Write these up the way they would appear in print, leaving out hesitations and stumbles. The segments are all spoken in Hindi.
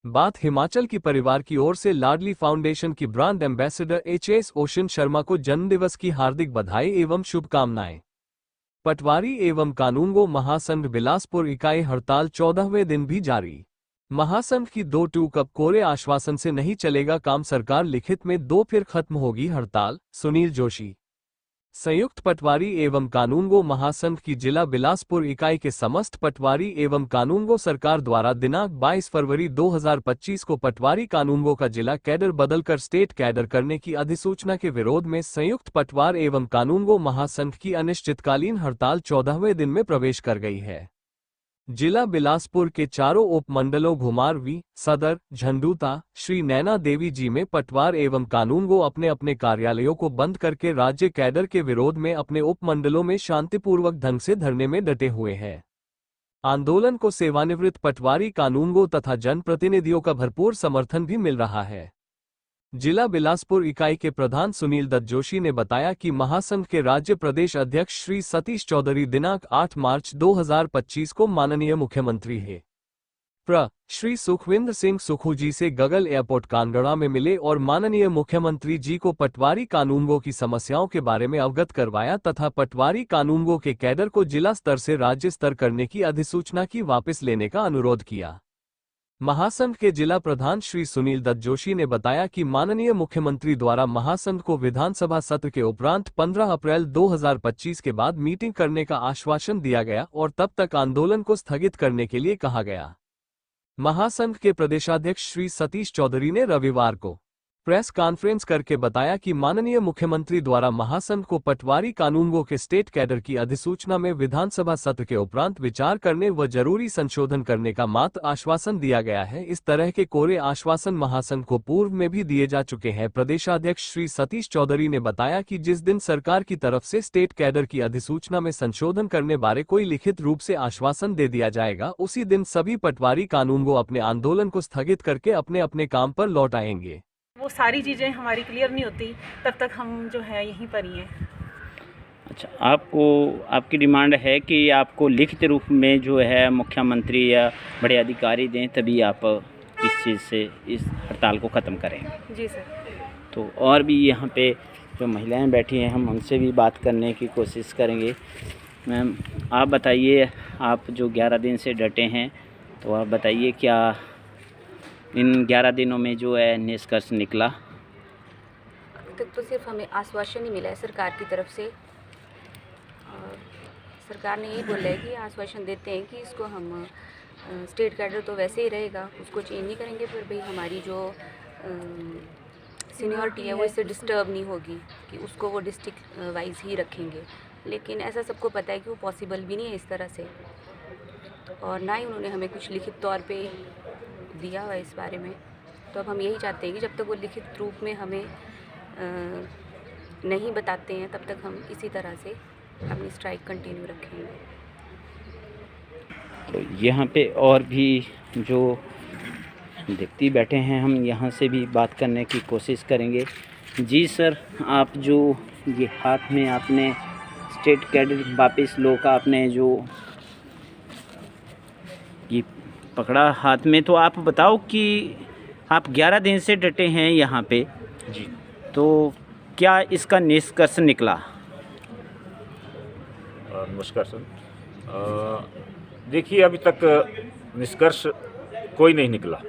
बात हिमाचल की परिवार की ओर से लाडली फाउंडेशन की brand ambassador HS. Ocean Sharma को जन्मदिवस की हार्दिक बधाई एवं शुभकामनाएं। पटवारी एवं कानूनगो महासंघ बिलासपुर इकाई हड़ताल 14वें दिन भी जारी। महासंघ की 2 कप कोरे आश्वासन से नहीं चलेगा काम, सरकार लिखित में दो, फिर खत्म होगी हड़ताल। सुनील जोशी। संयुक्त पटवारी एवं कानूनगो महासंघ की जिला बिलासपुर इकाई के समस्त पटवारी एवं कानूनगो सरकार द्वारा दिनांक 22 फरवरी 2025 को पटवारी कानूनगो का जिला कैडर बदलकर स्टेट कैडर करने की अधिसूचना के विरोध में संयुक्त पटवार एवं कानूनगो महासंघ की अनिश्चितकालीन हड़ताल 14वें दिन में प्रवेश कर गई है। जिला बिलासपुर के चारों उपमंडलों घुमारवी, सदर, झंडूता, श्री नैना देवी जी में पटवार एवं कानूनगो अपने अपने कार्यालयों को बंद करके राज्य कैडर के विरोध में अपने उपमंडलों में शांतिपूर्वक ढंग से धरने में डटे हुए हैं। आंदोलन को सेवानिवृत्त पटवारी कानूनगो तथा जनप्रतिनिधियों का भरपूर समर्थन भी मिल रहा है। जिला बिलासपुर इकाई के प्रधान सुनील दत्त जोशी ने बताया कि महासंघ के राज्य प्रदेश अध्यक्ष श्री सतीश चौधरी दिनांक 8 मार्च 2025 को माननीय मुख्यमंत्री है श्री सुखविंदर सिंह सुक्खू जी से गगल एयरपोर्ट कांगड़ा में मिले और माननीय मुख्यमंत्री जी को पटवारी कानूनगो की समस्याओं के बारे में अवगत करवाया तथा पटवारी कानूनगो के कैडर को जिला स्तर से राज्य स्तर करने की अधिसूचना की वापस लेने का अनुरोध किया। महासंघ के जिला प्रधान श्री सुनील दत्त जोशी ने बताया कि माननीय मुख्यमंत्री द्वारा महासंघ को विधानसभा सत्र के उपरांत 15 अप्रैल 2025 के बाद मीटिंग करने का आश्वासन दिया गया और तब तक आंदोलन को स्थगित करने के लिए कहा गया। महासंघ के प्रदेशाध्यक्ष श्री सतीश चौधरी ने रविवार को प्रेस कॉन्फ्रेंस करके बताया कि माननीय मुख्यमंत्री द्वारा महासंघ को पटवारी कानूनगो के स्टेट कैडर की अधिसूचना में विधानसभा सत्र के उपरांत विचार करने व जरूरी संशोधन करने का मात्र आश्वासन दिया गया है। इस तरह के कोरे आश्वासन महासंघ को पूर्व में भी दिए जा चुके हैं। प्रदेशाध्यक्ष श्री सतीश चौधरी ने बताया कि जिस दिन सरकार की तरफ से स्टेट कैडर की अधिसूचना में संशोधन करने बारे कोई लिखित रूप से आश्वासन दे दिया जाएगा, उसी दिन सभी पटवारी कानूनगो अपने आंदोलन को स्थगित करके अपने अपने काम पर लौट आएंगे। वो सारी चीज़ें हमारी क्लियर नहीं होती तब तक हम जो है यहीं पर ही हैं। अच्छा, आपकी डिमांड है कि आपको लिखित रूप में जो है मुख्यमंत्री या बड़े अधिकारी दें, तभी आप इस चीज़ से इस हड़ताल को ख़त्म करें? जी सर। तो और भी यहाँ पे जो महिलाएं बैठी हैं, हम उनसे भी बात करने की कोशिश करेंगे। मैम, आप बताइए, आप जो 11 दिन से डटे हैं, तो आप बताइए क्या इन 11 दिनों में जो है निष्कर्ष निकला? अभी तक तो सिर्फ हमें आश्वासन ही मिला है सरकार की तरफ से, और सरकार ने यही बोला है कि आश्वासन देते हैं कि इसको हम स्टेट कैडर तो वैसे ही रहेगा, उसको चेंज नहीं करेंगे, पर भाई हमारी जो सीनियरिटी है वो इससे डिस्टर्ब नहीं होगी, कि उसको वो डिस्ट्रिक्ट वाइज ही रखेंगे। लेकिन ऐसा सबको पता है कि वो पॉसिबल भी नहीं है इस तरह से, और ना ही उन्होंने हमें कुछ लिखित तौर पे दिया हुआ इस बारे में। तो अब हम यही चाहते हैं कि जब तक वो लिखित रूप में हमें नहीं बताते हैं, तब तक हम इसी तरह से अपनी स्ट्राइक कंटिन्यू रखेंगे। तो यहाँ पे और भी जो व्यक्ति बैठे हैं, हम यहाँ से भी बात करने की कोशिश करेंगे। जी सर, आप जो ये हाथ में आपने स्टेट कैडर वापस लो का आपने जो ये पकड़ा हाथ में, तो आप बताओ कि आप 11 दिन से डटे हैं यहाँ पे जी, तो क्या इसका निष्कर्ष निकला? नमस्कार सर। देखिए, अभी तक निष्कर्ष कोई नहीं निकला।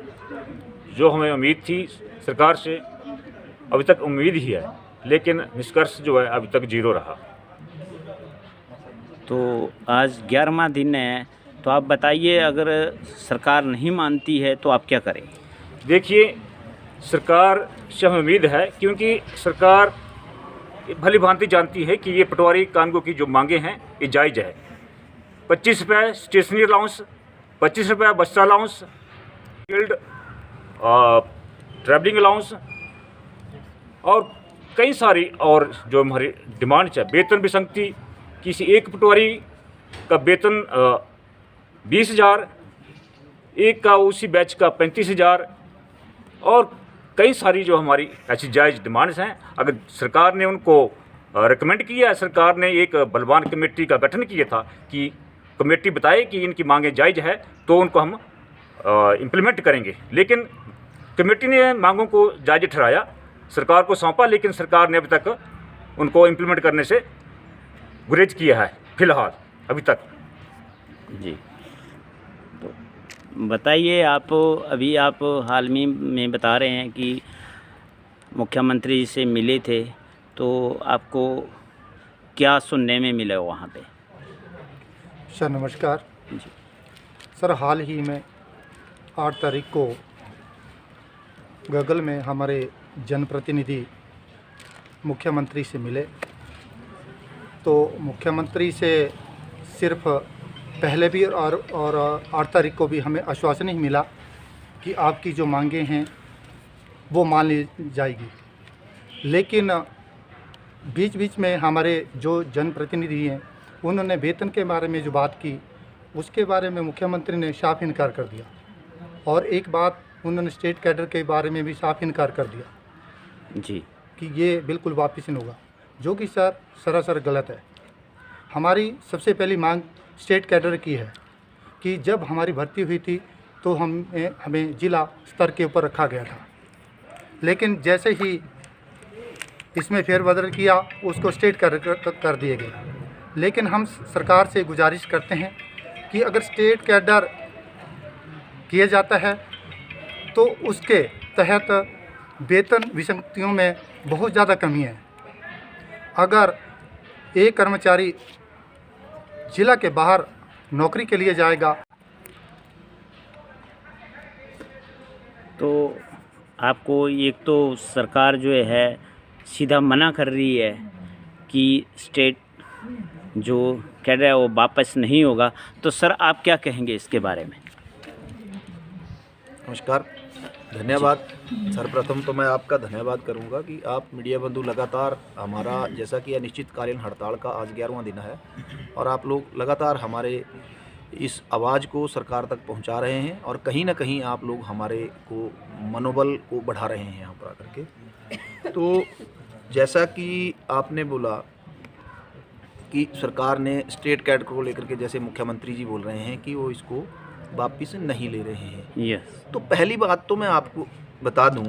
जो हमें उम्मीद थी सरकार से, अभी तक उम्मीद ही है, लेकिन निष्कर्ष जो है अभी तक जीरो रहा। तो आज 11वां दिन है, तो आप बताइए, अगर सरकार नहीं मानती है तो आप क्या करें? देखिए, सरकार से हमें उम्मीद है, क्योंकि सरकार भली भांति जानती है कि ये पटवारी कानूनगो की जो मांगे हैं ये जायज़ है। 25 रुपये स्टेशनरी अलाउंस, 25 रुपये बस अलाउंस, फील्ड ट्रैवलिंग अलाउंस और कई सारी और जो हमारी डिमांड्स है। वेतन विसंगति, किसी एक पटवारी का वेतन 20,000, एक का उसी बैच का 35,000 और कई सारी जो हमारी ऐसी जायज़ डिमांड्स हैं। अगर सरकार ने उनको रिकमेंड किया है, सरकार ने एक बलवान कमेटी का गठन किया था कि कमेटी बताए कि इनकी मांगें जायज़ है, तो उनको हम इम्प्लीमेंट करेंगे। लेकिन कमेटी ने मांगों को जायज़ ठहराया, सरकार को सौंपा, लेकिन सरकार ने अभी तक उनको इम्प्लीमेंट करने से गुरेज किया है फिलहाल अभी तक। जी, तो बताइए आप, अभी आप हाल में बता रहे हैं कि मुख्यमंत्री से मिले थे, तो आपको क्या सुनने में मिला वहाँ पे? सर नमस्कार। जी। सर हाल ही में 8 तारीख को गगल में हमारे जनप्रतिनिधि मुख्यमंत्री से मिले, तो मुख्यमंत्री से सिर्फ पहले भी और 8 तारीख को भी हमें आश्वासन ही मिला कि आपकी जो मांगें हैं वो मान ली जाएगी। लेकिन बीच बीच में हमारे जो जनप्रतिनिधि हैं उन्होंने वेतन के बारे में जो बात की, उसके बारे में मुख्यमंत्री ने साफ इनकार कर दिया। और एक बात उन्होंने स्टेट कैडर के बारे में भी साफ इनकार कर दिया जी, कि ये बिल्कुल वापस नहीं होगा, जो कि सर सरासर गलत है। हमारी सबसे पहली मांग स्टेट कैडर की है कि जब हमारी भर्ती हुई थी तो हमें ज़िला स्तर के ऊपर रखा गया था, लेकिन जैसे ही इसमें फेरबदल किया उसको स्टेट कैडर कर दिए गए। लेकिन हम सरकार से गुजारिश करते हैं कि अगर स्टेट कैडर किया जाता है तो उसके तहत वेतन विसंगतियों में बहुत ज़्यादा कमी है। अगर एक कर्मचारी जिला के बाहर नौकरी के लिए जाएगा तो आपको एक तो सरकार जो है सीधा मना कर रही है कि स्टेट जो कैडर है वो वापस नहीं होगा, तो सर आप क्या कहेंगे इसके बारे में? नमस्कार, धन्यवाद। सर्वप्रथम तो मैं आपका धन्यवाद करूंगा कि आप मीडिया बंधु लगातार हमारा, जैसा कि अनिश्चितकालीन हड़ताल का आज 11वां दिन है, और आप लोग लगातार हमारे इस आवाज़ को सरकार तक पहुंचा रहे हैं और कहीं ना कहीं आप लोग हमारे को मनोबल को बढ़ा रहे हैं यहाँ पर आकर के। तो जैसा कि आपने बोला कि सरकार ने स्टेट कैडर को लेकर के, जैसे मुख्यमंत्री जी बोल रहे हैं कि वो इसको वापिस नहीं ले रहे हैं। यस। तो पहली बात तो मैं आपको बता दूं,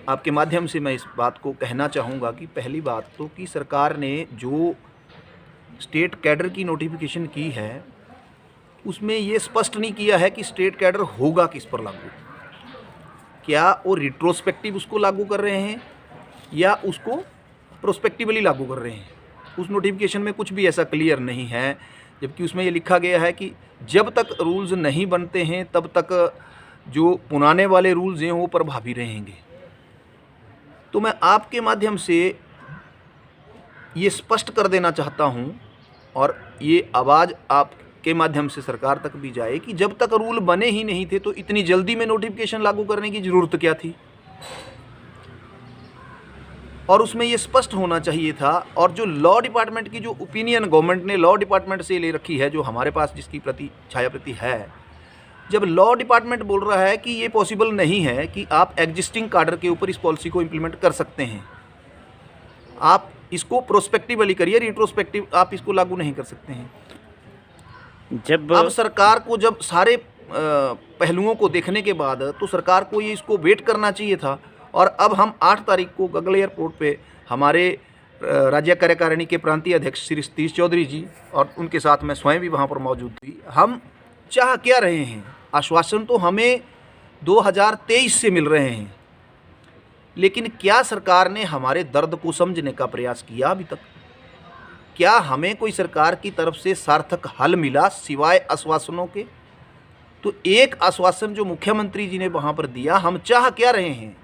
आपके माध्यम से मैं इस बात को कहना चाहूँगा कि पहली बात तो कि सरकार ने जो स्टेट कैडर की नोटिफिकेशन की है उसमें ये स्पष्ट नहीं किया है कि स्टेट कैडर होगा किस पर लागू। क्या वो रिट्रोस्पेक्टिव उसको लागू कर रहे हैं या उसको प्रोस्पेक्टिवली लागू कर रहे हैं? उस नोटिफिकेशन में कुछ भी ऐसा क्लियर नहीं है, जबकि उसमें ये लिखा गया है कि जब तक रूल्स नहीं बनते हैं तब तक जो पुराने वाले रूल्स हैं वो प्रभावी रहेंगे। तो मैं आपके माध्यम से ये स्पष्ट कर देना चाहता हूँ और ये आवाज़ आपके माध्यम से सरकार तक भी जाए कि जब तक रूल बने ही नहीं थे तो इतनी जल्दी में नोटिफिकेशन लागू करने की ज़रूरत क्या थी। और उसमें ये स्पष्ट होना चाहिए था। और जो लॉ डिपार्टमेंट की जो ओपिनियन गवर्नमेंट ने लॉ डिपार्टमेंट से ले रखी है, जो हमारे पास जिसकी प्रति छाया प्रति है, जब लॉ डिपार्टमेंट बोल रहा है कि ये पॉसिबल नहीं है कि आप एग्जिस्टिंग कार्डर के ऊपर इस पॉलिसी को इम्प्लीमेंट कर सकते हैं, आप इसको प्रोस्पेक्टिवली करिए, रिट्रोस्पेक्टिव आप इसको लागू नहीं कर सकते हैं। जब अब सरकार को जब सारे पहलुओं को देखने के बाद तो सरकार को ये इसको वेट करना चाहिए था। और अब हम 8 तारीख को गगल एयरपोर्ट पे हमारे राज्य कार्यकारिणी के प्रांतीय अध्यक्ष श्री सतीश चौधरी जी और उनके साथ मैं स्वयं भी वहाँ पर मौजूद थी। हम चाह क्या रहे हैं? आश्वासन तो हमें 2023 से मिल रहे हैं, लेकिन क्या सरकार ने हमारे दर्द को समझने का प्रयास किया अभी तक? क्या हमें कोई सरकार की तरफ से सार्थक हल मिला सिवाय आश्वासनों के? तो एक आश्वासन जो मुख्यमंत्री जी ने वहाँ पर दिया, हम चाह क्या रहे हैं?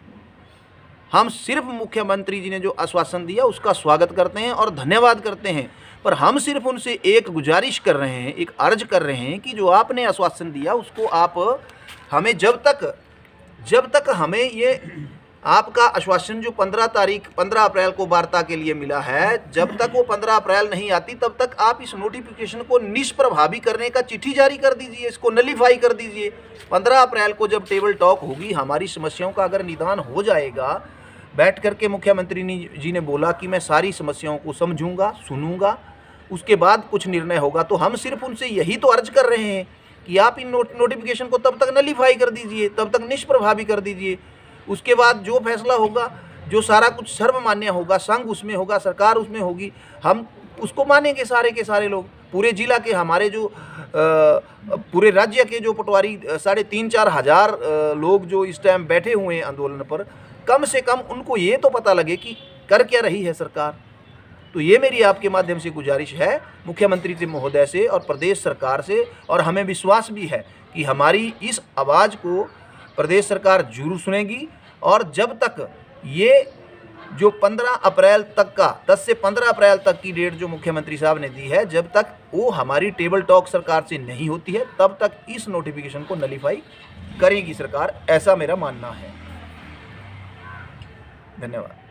हम सिर्फ मुख्यमंत्री जी ने जो आश्वासन दिया उसका स्वागत करते हैं और धन्यवाद करते हैं, पर हम सिर्फ उनसे एक गुजारिश कर रहे हैं, एक अर्ज कर रहे हैं कि जो आपने आश्वासन दिया उसको आप हमें जब तक हमें ये आपका आश्वासन जो 15 अप्रैल को वार्ता के लिए मिला है, जब तक वो 15 अप्रैल नहीं आती तब तक आप इस नोटिफिकेशन को निष्प्रभावी करने का चिट्ठी जारी कर दीजिए, इसको नलीफाई कर दीजिए। 15 अप्रैल को जब टेबल टॉक होगी, हमारी समस्याओं का अगर निदान हो जाएगा, बैठ करके मुख्यमंत्री जी ने बोला कि मैं सारी समस्याओं को समझूंगा, सुनूंगा, उसके बाद कुछ निर्णय होगा। तो हम सिर्फ उनसे यही तो अर्ज कर रहे हैं कि आप इन नोटिफिकेशन को तब तक नलीफाई कर दीजिए, तब तक निष्प्रभावी कर दीजिए। उसके बाद जो फैसला होगा, जो सारा कुछ सर्वमान्य होगा, संघ उसमें होगा, सरकार उसमें होगी, हम उसको मानेंगे सारे के सारे लोग। पूरे जिला के हमारे जो पूरे राज्य के जो पटवारी 3,500-4 हज़ार लोग जो इस टाइम बैठे हुए हैं आंदोलन पर, कम से कम उनको ये तो पता लगे कि कर क्या रही है सरकार। तो ये मेरी आपके माध्यम से गुजारिश है मुख्यमंत्री जी महोदय से और प्रदेश सरकार से, और हमें विश्वास भी है कि हमारी इस आवाज़ को प्रदेश सरकार जरूर सुनेगी। और जब तक ये जो 15 अप्रैल तक का 10 से 15 अप्रैल तक की डेट जो मुख्यमंत्री साहब ने दी है, जब तक वो हमारी टेबल टॉक सरकार से नहीं होती है, तब तक इस नोटिफिकेशन को नलीफाई करेगी सरकार, ऐसा मेरा मानना है। धन्यवाद।